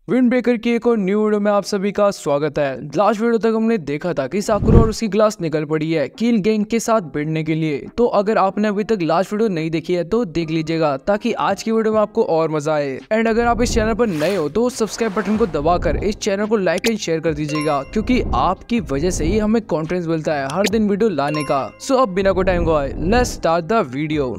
Wind breaker की एक और न्यू वीडियो में आप सभी का स्वागत है। लास्ट वीडियो तक हमने देखा था कि साकुरा और उसकी क्लास निकल पड़ी है कील गैंग के साथ भिड़ने के लिए। तो अगर आपने अभी तक लास्ट वीडियो नहीं देखी है तो देख लीजिएगा ताकि आज की वीडियो में आपको और मजा आए। एंड अगर आप इस चैनल पर नए हो तो सब्सक्राइब बटन को दबाकर इस चैनल को लाइक एंड शेयर कर दीजिएगा, क्योंकि आपकी वजह से ही हमें कॉन्फिडेंस मिलता है हर दिन वीडियो लाने का। सो अब बिना कोई टाइम गवाए let's start the video.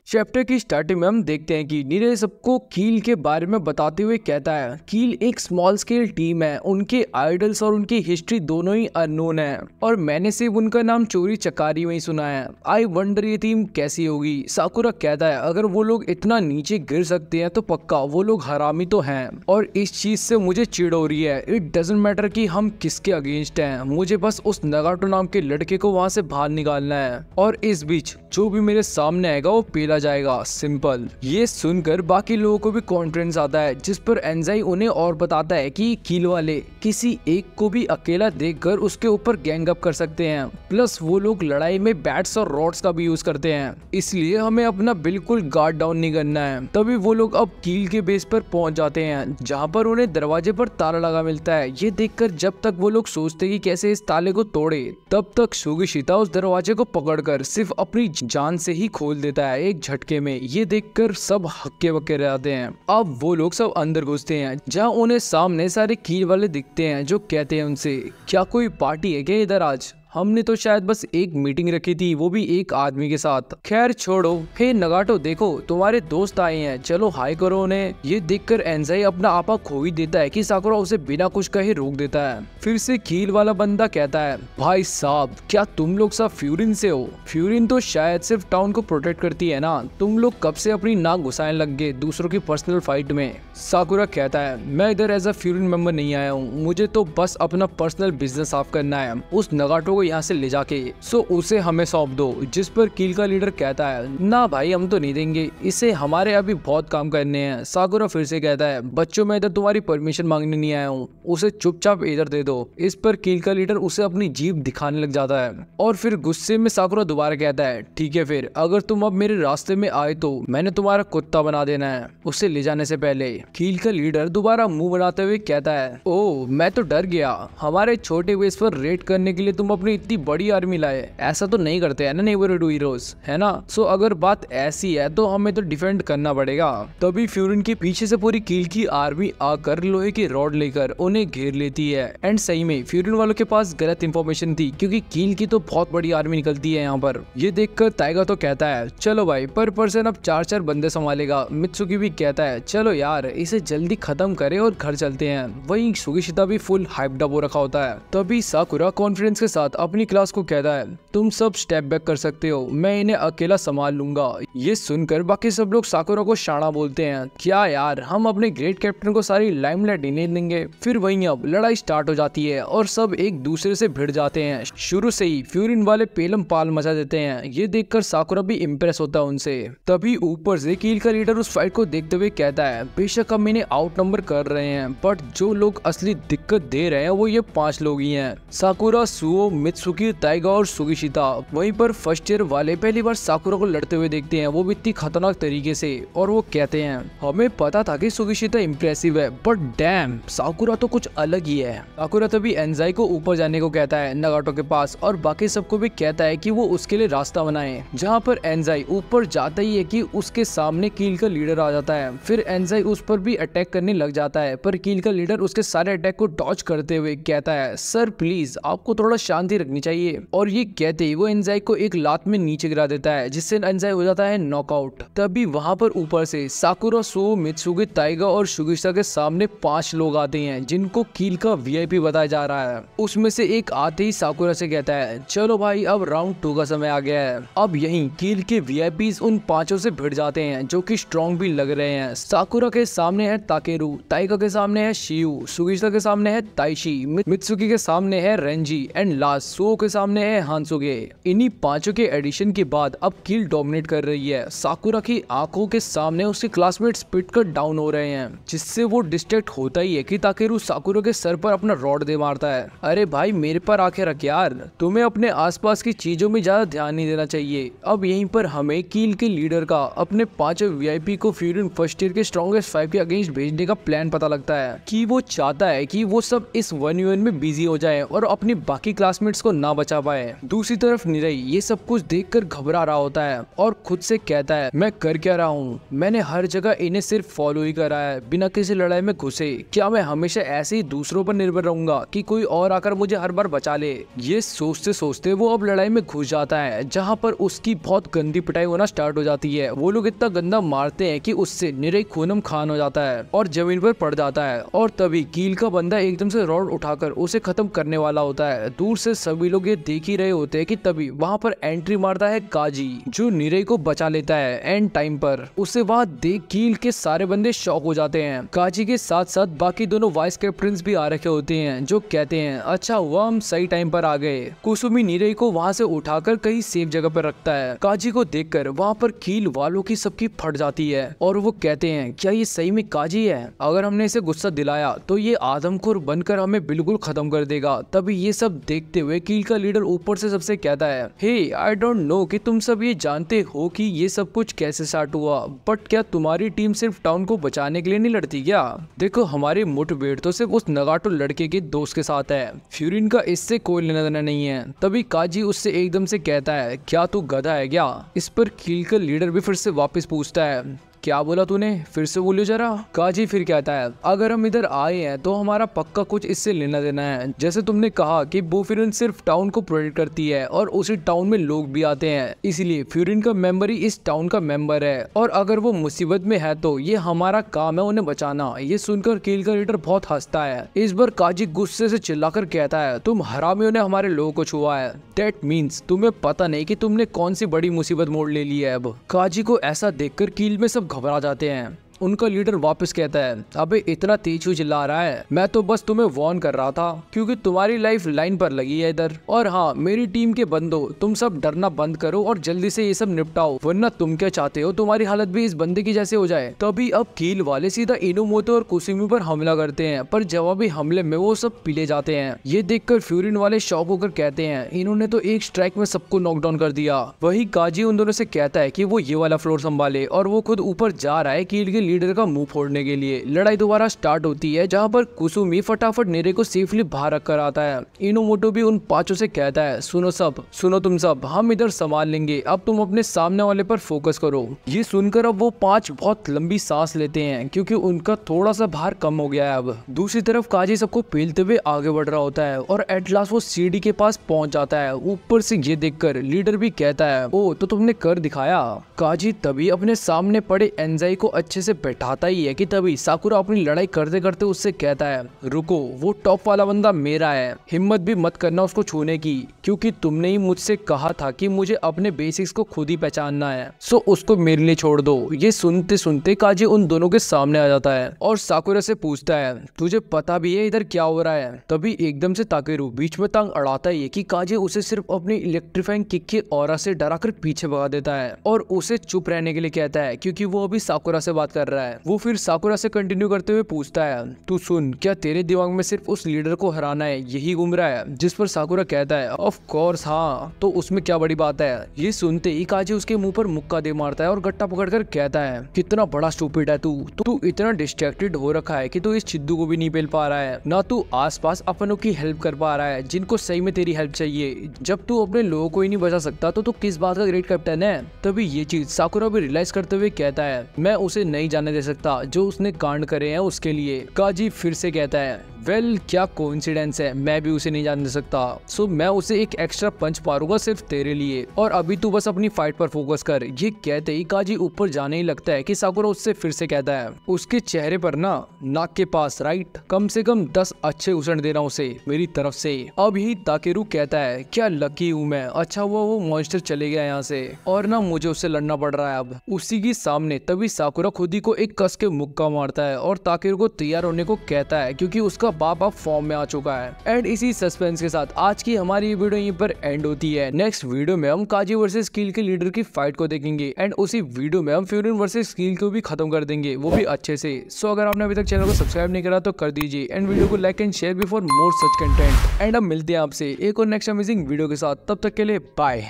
Chapter की स्टार्टिंग में हम देखते हैं कि नीरज सबको कील के बारे में बताते हुए कहता है कील एक स्मॉल स्केल टीम है, उनके आइडल्स और उनकी हिस्ट्री दोनों ही अननोन है और मैंने सिर्फ उनका नाम चोरी चकारी में ही सुना है। आई वंडर ये टीम कैसी होगी। साकुरा कहता है अगर वो लोग इतना नीचे गिर सकते हैं तो पक्का वो लोग हरामी तो हैं और इस चीज से मुझे चिढ़ हो रही है। इट डजंट मैटर कि हम किसके अगेंस्ट हैं, मुझे बस उस नगाटो नाम के लड़के को वहां से बाहर निकालना है और इस बीच जो भी मेरे सामने आएगा वो पेला जाएगा, सिंपल। ये सुनकर बाकी लोगों को भी कॉन्फिडेंस आता है, जिस पर एंजाई उन्हें और बताता है कि कील वाले किसी एक को भी अकेला देखकर उसके ऊपर गैंग अप कर सकते हैं। प्लस वो लोग लड़ाई में बैट्स और रॉड्स का भी यूज करते हैं, इसलिए हमें अपना बिल्कुल गार्ड डाउन नहीं करना है। तभी वो लोग अब कील के बेस पर पहुंच जाते हैं, जहाँ पर उन्हें दरवाजे पर ताला लगा मिलता है। ये देखकर जब तक वो लोग सोचते कि कैसे इस ताले को तोड़े, तब तक सुगिशिता उस दरवाजे को पकड़कर सिर्फ अपनी जान से ही खोल देता है एक झटके में। ये देखकर सब हक्के बक्के रह जाते हैं। अब वो लोग सब अंदर घुसते हैं, जहाँ उन्हें सामने सारे कील वाले दिखते हैं जो कहते हैं उनसे क्या कोई पार्टी है क्या इधर आज? हमने तो शायद बस एक मीटिंग रखी थी, वो भी एक आदमी के साथ। खैर छोड़ो। हे नगाटो देखो तुम्हारे दोस्त आए हैं, चलो हाय करो उन्हें। ये देखकर एंजाई अपना आपा खो ही देता है कि साकुरा उसे बिना कुछ कहे रोक देता है। फिर से कील वाला बंदा कहता है भाई साहब क्या तुम लोग सब फ्यूरिन से हो? फ्यूरिन तो शायद सिर्फ टाउन को प्रोटेक्ट करती है ना, तुम लोग कब से अपनी नाक घुसाने लग गए दूसरों की पर्सनल फाइट में। साकुरा कहता है मैं इधर एज अ फ्यूरिन मेंबर नहीं आया हूँ, मुझे तो बस अपना पर्सनल बिजनेस साफ करना है, उस नगाटो यहाँ से ले जाके सो उसे हमें सौंप दो। जिस पर कील का लीडर कहता है ना भाई हम तो नहीं देंगे, इसे हमारे अभी बहुत काम करने हैं। साकुरा फिर से कहता है बच्चों मैं इधर तुम्हारी परमिशन मांगने नहीं आया हूँ, उसे चुपचाप इधर दे दो। इस पर कील का लीडर उसे अपनी जीभ दिखाने लग जाता है और फिर गुस्से में साकुरा दोबारा कहता है ठीक है फिर अगर तुम अब मेरे रास्ते में आए तो मैंने तुम्हारा कुत्ता बना देना है। उसे ले जाने से पहले कील का लीडर दोबारा मुंह बनाते हुए कहता है ओ मैं तो डर गया, हमारे छोटे बेस पर रेड करने के लिए तुम अपनी इतनी बड़ी आर्मी लाए, ऐसा तो नहीं करते है ना नेबरहुड हीरोज, है ना? सो अगर बात ऐसी है तो हमें तो डिफेंड करना पड़ेगा। तभी फ्यूरिन के पीछे से पूरी कील की आर्मी आकर लोहे की रॉड लेकर उन्हें घेर लेती है। एंड सही में फ्यूरिन वालों के पास गलत इंफॉर्मेशन थी, क्योंकि कील की तो बहुत बड़ी आर्मी निकलती है यहाँ पर। ये देखकर टाइगा तो कहता है चलो भाई पर पर्सन अब 4-4 बंदे संभालेगा। मित्सुकी भी कहता है चलो यार इसे जल्दी खत्म करे और घर चलते हैं। वहीं सुगिशिता भी फुल हाइप्ड अप हो रखा होता है। तभी साकुरा कॉन्फिडेंस के साथ अपनी क्लास को कहता है तुम सब स्टेप बैक कर सकते हो, मैं इन्हें अकेला संभाल लूंगा। ये सुनकर बाकी सब लोग साकुरा को शाना बोलते हैं क्या यार हम अपने ग्रेट कैप्टन को सारी लाइमलाइट नहीं देंगे। फिर वहीं अब लड़ाई स्टार्ट हो जाती है और सब एक दूसरे से भिड़ जाते हैं। शुरू से ही फ्यूरिन वाले पेलम पाल मचा देते हैं। ये देखकर साकुरा भी इम्प्रेस होता है उनसे। तभी ऊपर से कील का लीडर उस फाइट को देखते हुए कहता है बेशक हम इन्हें आउट नंबर कर रहे हैं, बट जो लोग असली दिक्कत दे रहे हैं वो ये 5 लोग ही हैं, साकुरा, सुओ, मित्सुकी, टाइगा और सुगिशिता। वहीं पर फर्स्ट ईयर वाले पहली बार साकुरा को लड़ते हुए देखते हैं, वो भी इतनी खतरनाक तरीके से, और वो कहते हैं हमें पता था कि सुगिशिता इम्प्रेसिव है बट डैम साकुरा तो कुछ अलग ही है। साकुरा तभी एंजाई को ऊपर जाने को कहता है नगाटो के पास, और बाकी सबको भी कहता है कि वो उसके लिए रास्ता बनाए। जहाँ पर एंजाई ऊपर जाता ही है कि उसके सामने कील का लीडर आ जाता है। फिर एंजाई उस पर भी अटैक करने लग जाता है, पर कील का लीडर उसके सारे अटैक को डॉज करते हुए कहता है सर प्लीज आपको थोड़ा शांति रखनी चाहिए। और ये कहते ही वो एंजाई को एक लात में नीचे गिरा देता है, जिससे एंजाई हो जाता है नॉकआउट। तभी वहां पर ऊपर से साकुरा, सुओ, मित्सुकी, टाइगा और सुगिशिता के सामने 5 लोग आते हैं जिनको कील का वीआईपी बताया जा रहा है। उसमें से एक आते ही साकुरा से कहता है चलो भाई अब राउंड 2 का समय आ गया है। अब यहीं कील के वीआईपीज उन 5 से भिड़ जाते हैं जो कि स्ट्रॉन्ग भी लग रहे हैं। साकुरा के सामने है ताकेरू, टाइगा के सामने है शियू, सुगिशिता के सामने है ताइशी, मित्सुकी के सामने है रेंजी, एंड लास्ट सो के सामने है हानसुगे। इन्हीं पांचों के एडिशन के बाद अब कील डोमिनेट कर रही है। साकुरा की आंखों के सामने उसके क्लासमेट्स पिट कर डाउन हो रहे हैं, जिससे वो डिस्ट्रैक्ट होता ही है कि ताकेरू साकुरा के सर पर अपना रॉड दे मारता है। अरे भाई मेरे पर आंखें रख यार, तुम्हें अपने आसपास की चीजों में ज्यादा ध्यान नहीं देना चाहिए। अब यहीं पर हमें कील के लीडर का अपने 5 वीआईपी को फ्यूरियन फर्स्ट ईयर के स्ट्रॉन्गेस्ट 5 के अगेंस्ट भेजने का प्लान पता लगता है कि वो चाहता है कि वो सब इस 1v1 में बिजी हो जाए और अपनी बाकी क्लासमेट्स को ना बचा पाए। दूसरी तरफ निरई ये सब कुछ देखकर घबरा रहा होता है और खुद से कहता है मैं कर क्या रहा हूँ, मैंने हर जगह इन्हें सिर्फ फॉलो ही करा है बिना किसी लड़ाई में घुसे। क्या मैं हमेशा ऐसे ही दूसरों पर निर्भर रहूंगा कि कोई और आकर मुझे हर बार बचा ले। ये सोचते सोचते वो अब लड़ाई में घुस जाता है, जहाँ पर उसकी बहुत गंदी पिटाई होना स्टार्ट हो जाती है। वो लोग इतना गंदा मारते हैं कि उससे निरई खूनम खान हो जाता है और जमीन पर पड़ जाता है। और तभी कील का बंदा एकदम से रॉड उठाकर उसे खत्म करने वाला होता है। दूर से सभी लोग ये देख ही रहे होते हैं कि तभी वहाँ पर एंट्री मारता है काजी, जो निरई को बचा लेता है एंड टाइम पर। उसे वहाँ देख कील के सारे बंदे शॉक हो जाते हैं। काजी के साथ साथ बाकी दोनों वाइस कैप्टन भी आ रखे होते हैं, जो कहते हैं अच्छा हुआ हम सही टाइम पर आ गए। कुसुमी निरई को वहाँ से उठाकर कहीं सेफ जगह पर रखता है। काजी को देखकर वहाँ पर कील वालों की सबकी फट जाती है और वो कहते हैं क्या ये सही में काजी है? अगर हमने इसे गुस्सा दिलाया तो ये आदमखोर बनकर हमें बिल्कुल खत्म कर देगा। तभी ये सब देखते हुए कील का लीडर ऊपर से सबसे कहता है हे आई डोंट नो कि तुम सब ये जानते हो कि ये सब कुछ कैसे स्टार्ट हुआ, बट क्या तुम्हारी टीम सिर्फ टाउन को बचाने के लिए नहीं लड़ती क्या? देखो हमारी मुठभेड़ तो सिर्फ उस नगाटो लड़के के दोस्त के साथ है, फ्यूरिन का इससे कोई लेना देना नहीं है। तभी काजी उससे एकदम से कहता है क्या तू गधा है क्या? इस पर कील का लीडर भी फिर से वापस पूछता है क्या बोला तूने, फिर से बोलियो जरा। काजी फिर कहता है अगर हम इधर आए हैं तो हमारा पक्का कुछ इससे लेना देना है। जैसे तुमने कहा कि वो फ्यूरिन सिर्फ टाउन को प्रोटेक्ट करती है और उसी टाउन में लोग भी आते हैं, इसलिए फ्यूरिन का मेंबर ही इस टाउन का मेंबर है और अगर वो मुसीबत में है तो ये हमारा काम है उन्हें बचाना। ये सुनकर कील का लीडर बहुत हंसता है। इस बार काजी गुस्से से चिल्लाकर कहता है तुम हरामियों ने हमारे लोगों को छुआ है, दैट मीन्स तुम्हें पता नहीं कि तुमने कौन सी बड़ी मुसीबत मोड़ ले ली है। अब काजी को ऐसा देखकर कील में सब घबरा जाते हैं। उनका लीडर वापस कहता है अबे इतना तेज क्यों चिल्ला रहा है, मैं तो बस तुम्हें वार्न कर रहा था क्योंकि तुम्हारी लाइफ लाइन पर लगी है इधर। और हाँ मेरी टीम के बंदो तुम सब डरना बंद करो और जल्दी से ये सब निपटाओ, वरना तुम क्या चाहते हो तुम्हारी हालत भी इस बंदे की जैसे हो जाए। तभी अब कील वाले सीधा इनोमोटो और कुसुमी पर हमला करते हैं, पर जवाबी हमले में वो सब पीले जाते हैं। ये देखकर फ्यूरिन वाले शॉक होकर कहते हैं इन्होंने तो एक स्ट्राइक में सबको नॉकडाउन कर दिया। वही काजी उन दोनों से कहता है कि वो ये वाला फ्लोर संभाले और वो खुद ऊपर जा रहा है कील के लीडर का मुंह फोड़ने के लिए। लड़ाई दोबारा स्टार्ट होती है, जहां पर कुसुमी फटाफट निरे को सेफली बाहर रख कर आता है। इनोमोटो भी उन पांचों से कहता है सुनो तुम सब, हम इधर संभाल लेंगे, अब तुम अपने सामने वाले पर फोकस करो। ये सुनकर अब वो 5 बहुत लंबी सांस लेते हैं क्योंकि उनका थोड़ा सा भार कम हो गया है। अब दूसरी तरफ काजी सबको पेलते हुए आगे बढ़ रहा होता है और एट लास्ट वो सीढ़ी के पास पहुंच जाता है। ऊपर से ये देखकर लीडर भी कहता है ओ तो तुमने कर दिखाया। काजी तभी अपने सामने पड़े एंजाई को अच्छे से बैठाता ही है कि तभी साकुरा अपनी लड़ाई करते करते उससे कहता है रुको, वो टॉप वाला बंदा मेरा है, हिम्मत भी मत करना उसको छूने की, क्योंकि तुमने ही मुझसे कहा था कि मुझे अपने बेसिक्स को खुद ही पहचानना है, सो उसको मेरे लिए छोड़ दो। ये सुनते सुनते काजी उन दोनों के सामने आ जाता है और साकुरा से पूछता है तुझे पता भी है इधर क्या हो रहा है? तभी एकदम से ताकेरू बीच में टांग अड़ाता है कि काजी उसे सिर्फ अपनी इलेक्ट्रीफाइंग किक के ऑरा से डराकर पीछे भगा देता है और उसे चुप रहने के लिए कहता है क्योंकि वो अभी साकुरा से बात कर रहा है। वो फिर साकुरा से कंटिन्यू करते हुए पूछता है तू सुन, क्या तेरे दिमाग में सिर्फ उस लीडर को हराना है यही घूम रहा है? जिस पर साकुरा कहता है ऑफ कोर्स हाँ, तो उसमें क्या बड़ी बात है। ये सुनते ही काजी उसके मुंह पर मुक्का दे मारता है और गट्टा पकड़कर कहता है कितना बड़ा स्टूपिड है तू इतना डिस्ट्रैक्टेड हो रखा है कि तू इस चिद्दू को भी नहीं पेल पा रहा है, ना तू आसपास अपनों की हेल्प कर पा रहा है जिनको सही में तेरी हेल्प चाहिए। जब तू अपने लोगों को ही नहीं बचा सकता तो तू किस बात का ग्रेट कैप्टन है? तभी ये चीज साकुरा भी रियलाइज करते हुए कहता है मैं उसे नहीं जाने दे सकता जो उसने कांड करे हैं उसके लिए। काजी फिर से कहता है वेल क्या कोइंसिडेंस है, मैं भी उसे नहीं जान दे सकता, सो मैं उसे एक एक्स्ट्रा पंच मारूंगा सिर्फ तेरे लिए और अभी तू बस अपनी फाइट पर फोकस कर। ये कहते ही काजी ऊपर जाने ही लगता है कि साकुरा उससे फिर से कहता है उसके चेहरे पर ना नाक के पास राइट कम से कम 10 अच्छे उछल देना उसे मेरी तरफ से। अब यही ताकेरू कहता है क्या लकी हूँ मैं, अच्छा हुआ वो मॉन्स्टर चले गया यहाँ से और ना मुझे उससे लड़ना पड़ रहा है। अब उसी के सामने तभी साकुरा खुद ही को एक कस के मुक्का मारता है और ताकेरू को तैयार होने को कहता है क्योंकि उसका का बाप अब फॉर्म में आ चुका है। एंड इसी सस्पेंस के साथ आज की हमारी वीडियो यहीं पर एंड होती है। नेक्स्ट वीडियो में हम काजी वर्सेस कील के लीडर की फाइट को देखेंगे एंड उसी वीडियो में हम फ्यूरिन वर्सेस कील को भी खत्म कर देंगे, वो भी अच्छे से। सो अगर आपने अभी तक चैनल को सब्सक्राइब नहीं करा तो कर दीजिए एंड वीडियो को like and share before more such content. And अब मिलते हैं आपसे एक और नेक्स्ट अमेजिंग वीडियो के साथ, तब तक के लिए बाय।